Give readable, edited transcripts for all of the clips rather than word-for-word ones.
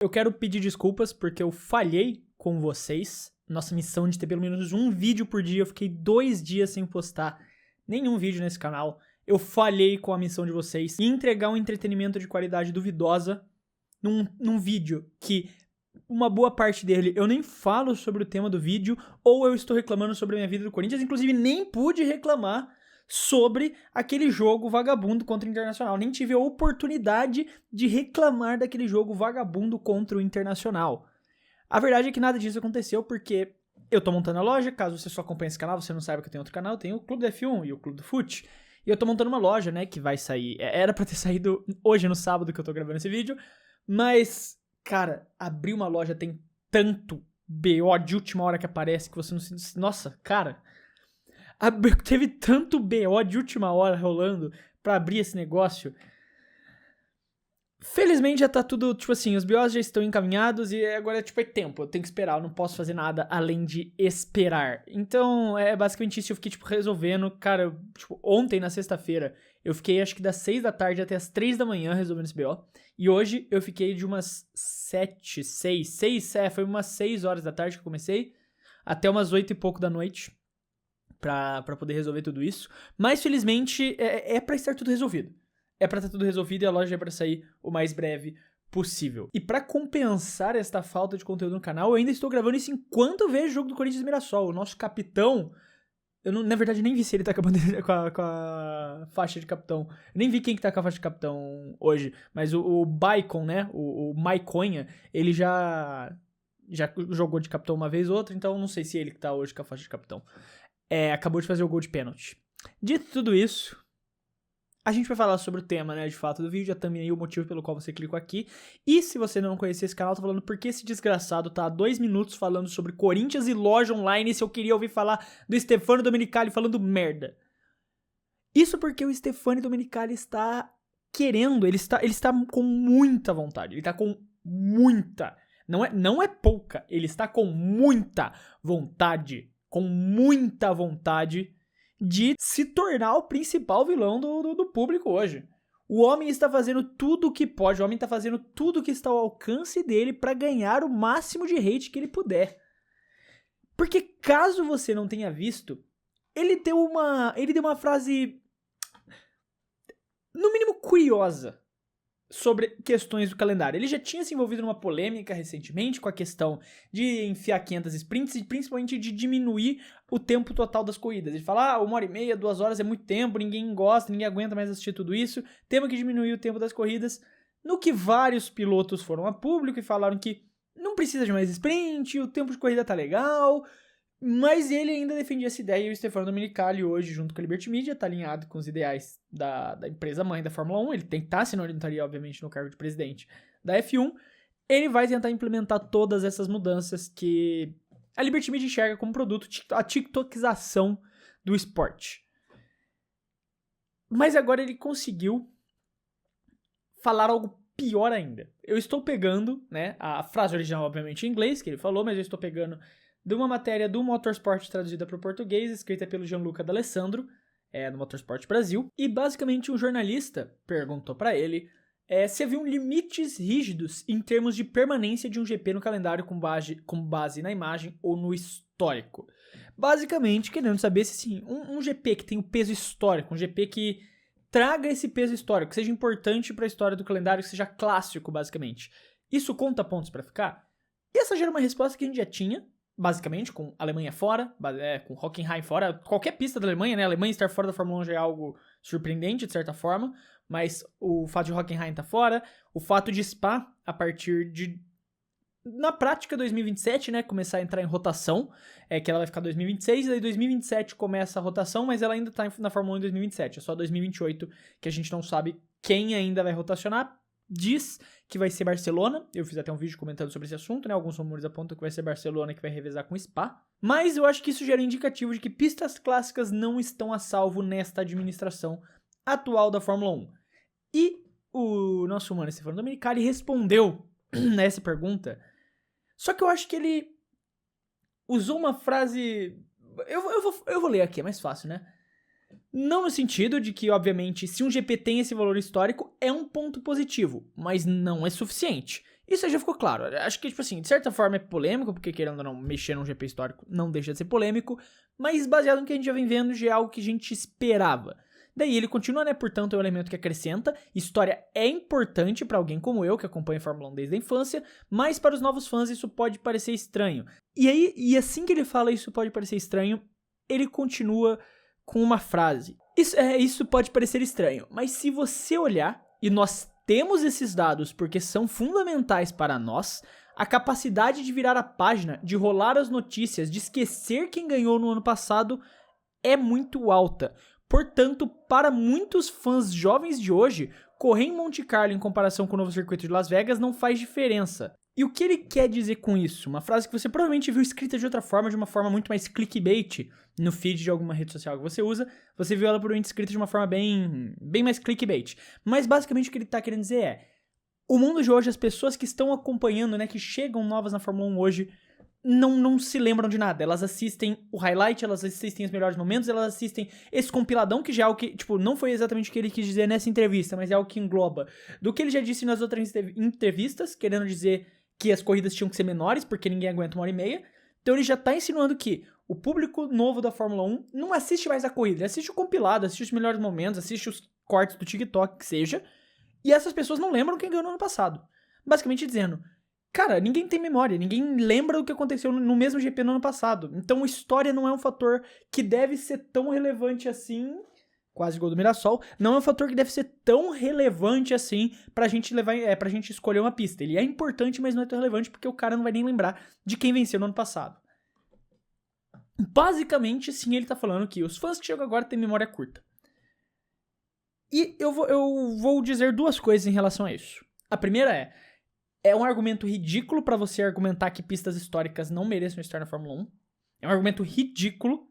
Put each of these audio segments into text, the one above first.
Eu quero pedir desculpas porque eu falhei com vocês. Nossa missão de ter pelo menos um vídeo por dia. Eu fiquei 2 dias sem postar nenhum vídeo nesse canal. Eu falhei com a missão de vocês e entregar um entretenimento de qualidade duvidosa num vídeo que uma boa parte dele eu nem falo sobre o tema do vídeo, ou eu estou reclamando sobre a minha vida do Corinthians. Inclusive nem pude reclamar sobre aquele jogo vagabundo contra o Internacional. Nem tive a oportunidade de reclamar daquele jogo vagabundo contra o Internacional. A verdade é que nada disso aconteceu porque eu tô montando a loja. Caso você só acompanhe esse canal, você não saiba que eu tenho outro canal, eu tenho o Clube da F1 e o Clube do Fute. E eu tô montando uma loja, né, que vai sair. Era pra ter saído hoje no sábado que eu tô gravando esse vídeo, mas, cara, abrir uma loja tem tanto BO de última hora que aparece que você não se... Nossa, cara, teve tanto BO de última hora rolando pra abrir esse negócio. Felizmente já tá tudo, tipo assim, os BOs já estão encaminhados e agora, tipo, é tempo, eu tenho que esperar, eu não posso fazer nada além de esperar. Então, é basicamente isso, eu fiquei, tipo, resolvendo, cara, tipo, ontem, na sexta-feira, eu fiquei, acho que das 6 da tarde até as 3 da manhã resolvendo esse BO, e hoje eu fiquei de umas 6, foi umas 6 horas da tarde que eu comecei, até umas 8 e pouco da noite, pra poder resolver tudo isso, mas felizmente é pra estar tudo resolvido. É pra estar tudo resolvido e a loja é pra sair o mais breve possível. E pra compensar esta falta de conteúdo no canal, eu ainda estou gravando isso enquanto eu vejo o jogo do Corinthians e Mirassol. O nosso capitão, eu não, na verdade nem vi se ele tá com a faixa de capitão. Eu nem vi quem que tá com a faixa de capitão hoje. Mas o Baikon, né, o Maiconha, ele já jogou de capitão uma vez ou outra, então não sei se ele que tá hoje com a faixa de capitão. Acabou de fazer o gol de pênalti. Dito tudo isso, a gente vai falar sobre o tema, né, de fato do vídeo, também o motivo pelo qual você clicou aqui. E se você não conhecer esse canal, tô falando porque esse desgraçado tá há 2 minutos falando sobre Corinthians e loja online, e se eu queria ouvir falar do Stefano Domenicali falando merda. Isso porque o Stefano Domenicali está querendo, ele está com muita vontade, ele tá com muita, não é pouca, ele está com muita vontade de se tornar o principal vilão do público hoje. O homem está fazendo tudo o que pode, o homem está fazendo tudo o que está ao alcance dele para ganhar o máximo de hate que ele puder. Porque caso você não tenha visto, ele deu uma frase, no mínimo curiosa, sobre questões do calendário. Ele já tinha se envolvido numa polêmica recentemente com a questão de enfiar 500 sprints e principalmente de diminuir o tempo total das corridas. Ele fala, 1h30, 2 horas é muito tempo, ninguém gosta, ninguém aguenta mais assistir tudo isso, temos que diminuir o tempo das corridas. No que vários pilotos foram a público e falaram que não precisa de mais sprint, o tempo de corrida tá legal, mas ele ainda defendia essa ideia, e o Stefano Domenicali hoje, junto com a Liberty Media, tá alinhado com os ideais da empresa mãe da Fórmula 1, ele tem que estar, senão ele não estaria, obviamente, no cargo de presidente da F1, ele vai tentar implementar todas essas mudanças que a Liberty Media enxerga como produto, a tiktokização do esporte. Mas agora ele conseguiu falar algo pior ainda. Eu estou pegando, né, a frase original, obviamente, em inglês, que ele falou, mas eu estou pegando de uma matéria do Motorsport traduzida para o português, escrita pelo Gianluca D'Alessandro, no Motorsport Brasil, e basicamente um jornalista perguntou para ele se haviam limites rígidos em termos de permanência de um GP no calendário com base na imagem ou no histórico. Basicamente, querendo saber se sim, um GP que tem o peso histórico, um GP que traga esse peso histórico, que seja importante para a história do calendário, que seja clássico, basicamente. Isso conta pontos para ficar? E essa já era uma resposta que a gente já tinha, basicamente, com a Alemanha fora, com Hockenheim fora, qualquer pista da Alemanha, né? A Alemanha estar fora da Fórmula 1 já é algo surpreendente, de certa forma, mas o fato de Hockenheim estar fora, o fato de Spa, a partir de, na prática, 2027, né? Começar a entrar em rotação, que ela vai ficar 2026, e daí 2027 começa a rotação, mas ela ainda tá na Fórmula 1 em 2027, é só 2028 que a gente não sabe quem ainda vai rotacionar. Diz que vai ser Barcelona, eu fiz até um vídeo comentando sobre esse assunto, né, alguns rumores apontam que vai ser Barcelona que vai revezar com Spa, mas eu acho que isso gera indicativo de que pistas clássicas não estão a salvo nesta administração atual da Fórmula 1. E o nosso humano Stefano Domenicali respondeu nessa pergunta, só que eu acho que ele usou uma frase, eu vou ler aqui, é mais fácil, né? Não no sentido de que, obviamente, se um GP tem esse valor histórico, é um ponto positivo, mas não é suficiente. Isso aí já ficou claro. Acho que, tipo assim, de certa forma é polêmico, porque querendo ou não, mexer num GP histórico não deixa de ser polêmico, mas baseado no que a gente já vem vendo, já é algo que a gente esperava. Daí ele continua, né? Portanto, é um elemento que acrescenta. História é importante pra alguém como eu, que acompanha a Fórmula 1 desde a infância, mas para os novos fãs isso pode parecer estranho. E assim que ele fala isso pode parecer estranho, ele continua com uma frase. Isso pode parecer estranho, mas se você olhar, e nós temos esses dados porque são fundamentais para nós, a capacidade de virar a página, de rolar as notícias, de esquecer quem ganhou no ano passado é muito alta. Portanto, para muitos fãs jovens de hoje, correr em Monte Carlo em comparação com o novo circuito de Las Vegas não faz diferença. E o que ele quer dizer com isso? Uma frase que você provavelmente viu escrita de outra forma, de uma forma muito mais clickbait, no feed de alguma rede social que você usa, você viu ela provavelmente escrita de uma forma bem mais clickbait. Mas basicamente o que ele tá querendo dizer é, o mundo de hoje, as pessoas que estão acompanhando, né, que chegam novas na Fórmula 1 hoje, não se lembram de nada. Elas assistem o highlight, elas assistem os melhores momentos, elas assistem esse compiladão que já é o que, tipo, não foi exatamente o que ele quis dizer nessa entrevista, mas é algo que engloba do que ele já disse nas outras entrevistas, querendo dizer que as corridas tinham que ser menores, porque ninguém aguenta 1h30. Então ele já tá insinuando que o público novo da Fórmula 1 não assiste mais a corrida, ele assiste o compilado, assiste os melhores momentos, assiste os cortes do TikTok, que seja, e essas pessoas não lembram quem ganhou no ano passado. Basicamente dizendo, cara, ninguém tem memória, ninguém lembra do que aconteceu no mesmo GP no ano passado. Então história não é um fator que deve ser tão relevante assim, quase gol do Mirassol, não é um fator que deve ser tão relevante assim pra gente pra gente escolher uma pista. Ele é importante, mas não é tão relevante porque o cara não vai nem lembrar de quem venceu no ano passado. Basicamente, sim, ele tá falando que os fãs que chegam agora têm memória curta. E eu vou dizer duas coisas em relação a isso. A primeira é um argumento ridículo pra você argumentar que pistas históricas não mereçam estar na Fórmula 1. É um argumento ridículo.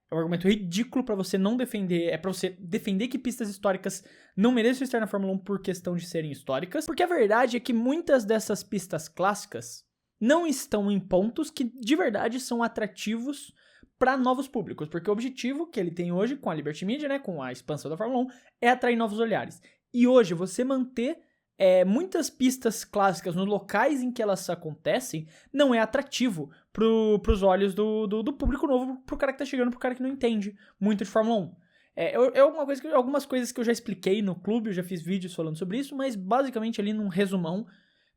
É um argumento ridículo pra você não defender. É pra você defender que pistas históricas não mereçam estar na Fórmula 1 por questão de serem históricas. Porque a verdade é que muitas dessas pistas clássicas não estão em pontos que de verdade são atrativos para novos públicos. Porque o objetivo que ele tem hoje com a Liberty Media, né, com a expansão da Fórmula 1, é atrair novos olhares. E hoje você manter muitas pistas clássicas nos locais em que elas acontecem não é atrativo pros olhos do público novo, pro cara que tá chegando, pro cara que não entende muito de Fórmula 1. Algumas coisas que eu já expliquei no clube, eu já fiz vídeos falando sobre isso, mas basicamente ali num resumão,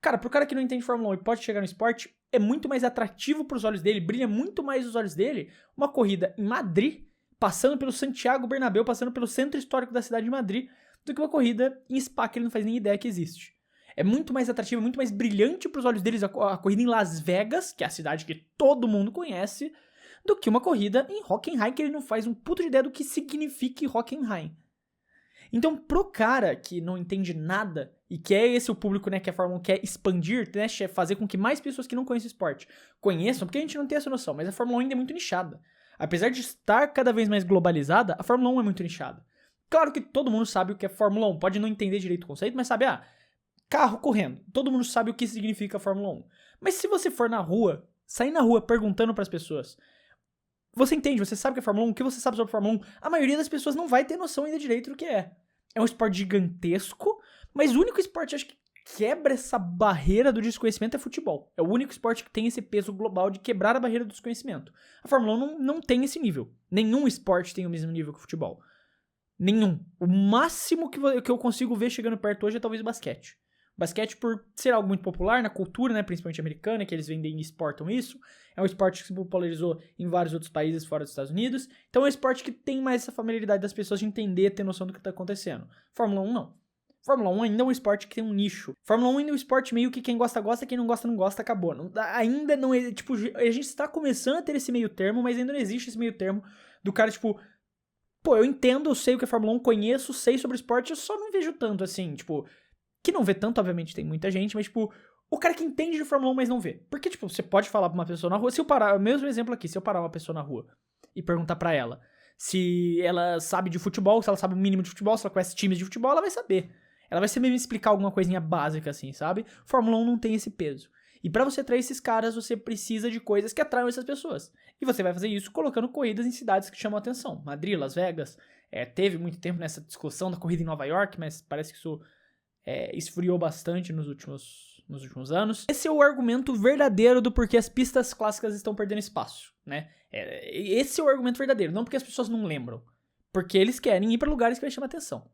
cara, pro cara que não entende Fórmula 1 e pode chegar no esporte, é muito mais atrativo pros olhos dele, brilha muito mais os olhos dele uma corrida em Madrid, passando pelo Santiago Bernabéu, passando pelo centro histórico da cidade de Madrid, do que uma corrida em Spa que ele não faz nem ideia que existe. É muito mais atrativo, muito mais brilhante pros olhos deles a corrida em Las Vegas, que é a cidade que todo mundo conhece, do que uma corrida em Hockenheim, que ele não faz um puto de ideia do que significa Hockenheim. Então, pro cara que não entende nada, e que é esse o público, né, que a Fórmula 1 quer expandir, né, fazer com que mais pessoas que não conhecem o esporte conheçam, porque a gente não tem essa noção, mas a Fórmula 1 ainda é muito nichada. Apesar de estar cada vez mais globalizada, a Fórmula 1 é muito nichada. Claro que todo mundo sabe o que é Fórmula 1, pode não entender direito o conceito, mas sabe, carro correndo, todo mundo sabe o que significa a Fórmula 1. Mas se você for na rua, sair na rua perguntando pras pessoas, você entende, você sabe o que é Fórmula 1, o que você sabe sobre a Fórmula 1, a maioria das pessoas não vai ter noção ainda direito do que é. É um esporte gigantesco, mas o único esporte, acho que quebra essa barreira do desconhecimento é futebol. É o único esporte que tem esse peso global de quebrar a barreira do desconhecimento. A Fórmula 1 não tem esse nível. Nenhum esporte tem o mesmo nível que o futebol. Nenhum. O máximo que eu consigo ver chegando perto hoje é talvez o basquete. Basquete, por ser algo muito popular na cultura, né, principalmente americana, que eles vendem e exportam isso, é um esporte que se popularizou em vários outros países fora dos Estados Unidos, então é um esporte que tem mais essa familiaridade das pessoas de entender, ter noção do que está acontecendo. Fórmula 1 não. Fórmula 1 ainda é um esporte que tem um nicho. Fórmula 1 ainda é um esporte meio que quem gosta, gosta, quem não gosta, não gosta, acabou. Ainda não é, tipo, a gente está começando a ter esse meio termo, mas ainda não existe esse meio termo do cara, tipo, pô, eu entendo, eu sei o que é Fórmula 1, conheço, sei sobre o esporte, eu só não vejo tanto, assim, tipo, que não vê tanto, obviamente, tem muita gente, mas, tipo, o cara que entende de Fórmula 1, mas não vê. Porque, tipo, você pode falar pra uma pessoa na rua, se eu parar, o mesmo exemplo aqui, se eu parar uma pessoa na rua e perguntar pra ela se ela sabe de futebol, se ela sabe o mínimo de futebol, se ela conhece times de futebol, ela vai saber. Ela vai saber me explicar alguma coisinha básica, assim, sabe? Fórmula 1 não tem esse peso. E pra você atrair esses caras, você precisa de coisas que atraiam essas pessoas. E você vai fazer isso colocando corridas em cidades que chamam a atenção. Madrid, Las Vegas, teve muito tempo nessa discussão da corrida em Nova York, mas parece que isso esfriou bastante nos últimos nos últimos anos. Esse é o argumento verdadeiro do porquê as pistas clássicas estão perdendo espaço, né? Esse é o argumento verdadeiro, não porque as pessoas não lembram. Porque eles querem ir para lugares que vai chamar atenção.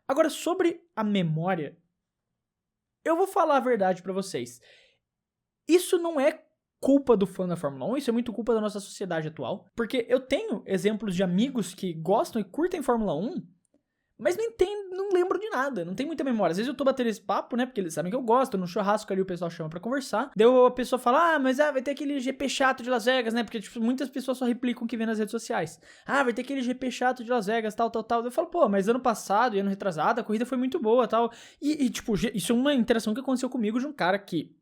Agora, sobre a memória, eu vou falar a verdade pra vocês. Isso não é culpa do fã da Fórmula 1, isso é muito culpa da nossa sociedade atual. Porque eu tenho exemplos de amigos que gostam e curtem Fórmula 1, mas não lembro de nada, não tem muita memória. Às vezes eu tô batendo esse papo, né, porque eles sabem que eu gosto, no churrasco ali o pessoal chama pra conversar. Daí a pessoa fala, mas vai ter aquele GP chato de Las Vegas, né, porque tipo, muitas pessoas só replicam o que vê nas redes sociais. Vai ter aquele GP chato de Las Vegas, tal. Eu falo, pô, mas ano passado e ano retrasado a corrida foi muito boa, tal. E tipo, isso é uma interação que aconteceu comigo de um cara que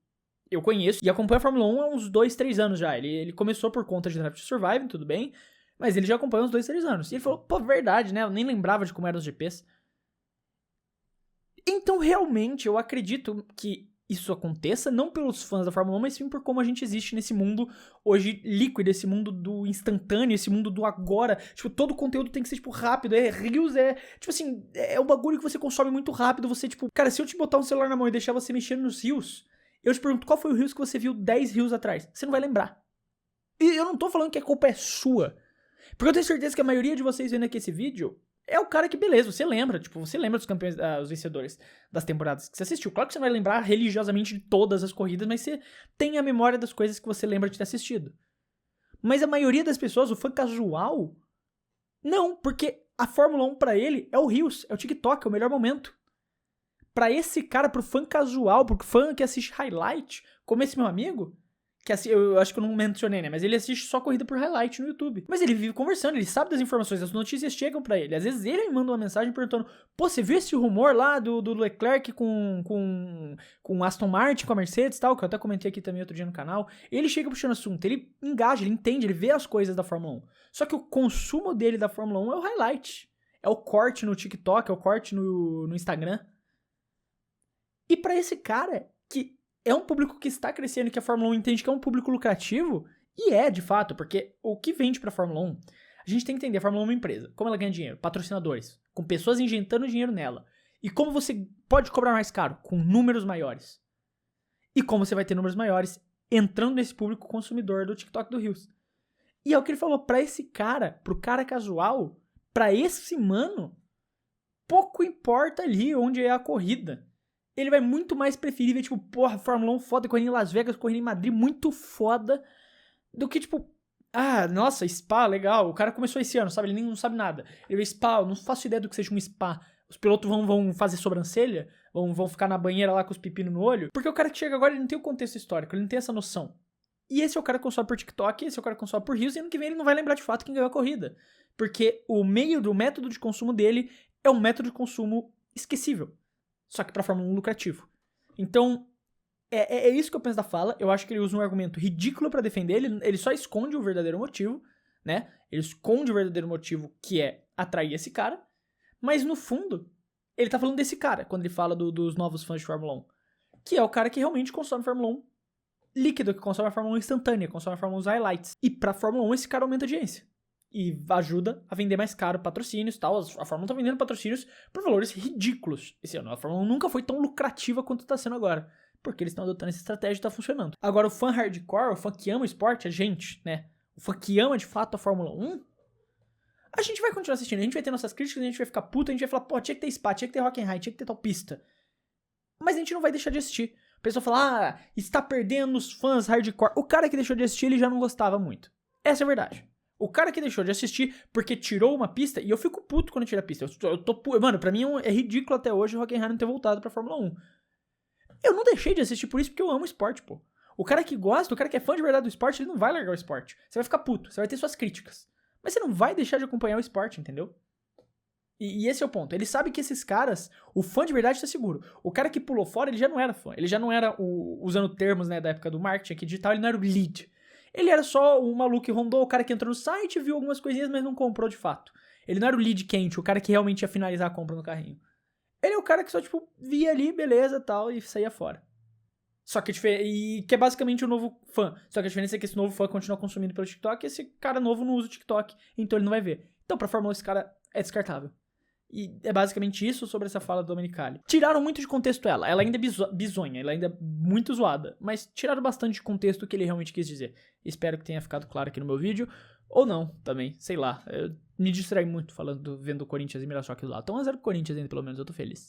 eu conheço e acompanha a Fórmula 1 há uns 2, 3 anos já. Ele começou por conta de Drive to Survive, tudo bem, mas ele já acompanha uns 2, 3 anos. E ele falou, pô, verdade, né, eu nem lembrava de como eram os GPs. Então, realmente, eu acredito que isso aconteça, não pelos fãs da Fórmula 1, mas sim por como a gente existe nesse mundo hoje líquido, esse mundo do instantâneo, esse mundo do agora. Tipo, todo o conteúdo tem que ser, tipo, rápido. Reels tipo assim, é um bagulho que você consome muito rápido. Você, tipo, cara, se eu te botar um celular na mão e deixar você mexendo nos Reels, eu te pergunto, qual foi o Reels que você viu 10 Reels atrás? Você não vai lembrar. E eu não tô falando que a culpa é sua. Porque eu tenho certeza que a maioria de vocês vendo aqui esse vídeo é o cara que, beleza, você lembra. Tipo, você lembra dos campeões, os vencedores das temporadas que você assistiu. Claro que você vai lembrar religiosamente de todas as corridas, mas você tem a memória das coisas que você lembra de ter assistido. Mas a maioria das pessoas, o fã casual, não, porque a Fórmula 1 pra ele é o Reels, é o TikTok, é o melhor momento. Pra esse cara, pro fã casual, pro fã que assiste highlight, como esse meu amigo, que eu acho que eu não mencionei, né? Mas ele assiste só corrida por highlight no YouTube. Mas ele vive conversando, ele sabe das informações, as notícias chegam pra ele. Às vezes ele me manda uma mensagem perguntando, pô, você viu esse rumor lá do Leclerc com Aston Martin, com a Mercedes e tal, que eu até comentei aqui também outro dia no canal. Ele chega puxando assunto, ele engaja, ele entende, ele vê as coisas da Fórmula 1. Só que o consumo dele da Fórmula 1 é o highlight. É o corte no TikTok, é o corte no Instagram. E pra esse cara, que é um público que está crescendo e que a Fórmula 1 entende que é um público lucrativo, e é, de fato, porque o que vende pra Fórmula 1, a gente tem que entender, a Fórmula 1 é uma empresa, como ela ganha dinheiro, patrocinadores, com pessoas injetando dinheiro nela, e como você pode cobrar mais caro, com números maiores, e como você vai ter números maiores entrando nesse público consumidor do TikTok do Reels. E é o que ele falou, pra esse cara, pro cara casual, pra esse mano, pouco importa ali onde é a corrida. Ele vai muito mais preferir ver, tipo, porra, Fórmula 1 foda, correndo em Las Vegas, correndo em Madrid, muito foda, do que, tipo, nossa, Spa, legal, o cara começou esse ano, sabe, ele nem não sabe nada. Ele vê Spa, eu não faço ideia do que seja um Spa. Os pilotos vão fazer sobrancelha, vão ficar na banheira lá com os pepinos no olho, porque o cara que chega agora, ele não tem o contexto histórico, ele não tem essa noção. E esse é o cara que consome por TikTok, esse é o cara que consome por Reels, e ano que vem ele não vai lembrar de fato quem ganhou a corrida. Porque o método de consumo dele é um método de consumo esquecível. Só que pra Fórmula 1 lucrativo. Então, é isso que eu penso da fala. Eu acho que ele usa um argumento ridículo pra defender. Ele só esconde o verdadeiro motivo, né? Ele esconde o verdadeiro motivo, que é atrair esse cara. Mas, no fundo, ele tá falando desse cara, quando ele fala dos novos fãs de Fórmula 1. Que é o cara que realmente consome Fórmula 1 líquido, que consome a Fórmula 1 instantânea, consome a Fórmula 1 highlights. E pra Fórmula 1, esse cara aumenta a audiência. E ajuda a vender mais caro patrocínios e tal. A Fórmula 1 tá vendendo patrocínios por valores ridículos esse ano. A Fórmula 1 nunca foi tão lucrativa quanto tá sendo agora. Porque eles estão adotando essa estratégia e tá funcionando. Agora, o fã hardcore, o fã que ama o esporte, a gente, né? O fã que ama de fato a Fórmula 1, a gente vai continuar assistindo. A gente vai ter nossas críticas, a gente vai ficar puto, a gente vai falar, pô, tinha que ter Spa, tinha que ter Hockenheim, tinha que ter tal pista. Mas a gente não vai deixar de assistir. A pessoa fala, está perdendo os fãs hardcore. O cara que deixou de assistir, ele já não gostava muito. Essa é a verdade. O cara que deixou de assistir porque tirou uma pista, e eu fico puto quando tira a pista. Mano, pra mim é ridículo até hoje o Hockenheim não ter voltado pra Fórmula 1. Eu não deixei de assistir por isso porque eu amo esporte, pô. O cara que gosta, o cara que é fã de verdade do esporte, ele não vai largar o esporte. Você vai ficar puto, você vai ter suas críticas. Mas você não vai deixar de acompanhar o esporte, entendeu? E esse é o ponto. Ele sabe que esses caras, o fã de verdade tá seguro. O cara que pulou fora, ele já não era fã. Ele já não era, usando termos, né, da época do marketing aqui digital, ele não era o lead. Ele era só um maluco que rondou, o cara que entrou no site, viu algumas coisinhas, mas não comprou de fato. Ele não era o lead quente, o cara que realmente ia finalizar a compra no carrinho. Ele é o cara que só, tipo, via ali, beleza, tal, e saía fora. Só que que é basicamente o novo fã. Só que a diferença é que esse novo fã continua consumindo pelo TikTok e esse cara novo não usa o TikTok, então ele não vai ver. Então, pra Fórmula 1, esse cara é descartável. E é basicamente isso sobre essa fala do Domenicali. Tiraram muito de contexto ela ainda é bizonha, ela ainda é muito zoada, mas tiraram bastante de contexto o que ele realmente quis dizer. Espero que tenha ficado claro aqui no meu vídeo, ou não, também, sei lá. Eu me distraí muito vendo o Corinthians e Mirassol aqui do lado. Então 1-0 pro Corinthians ainda, pelo menos, eu tô feliz.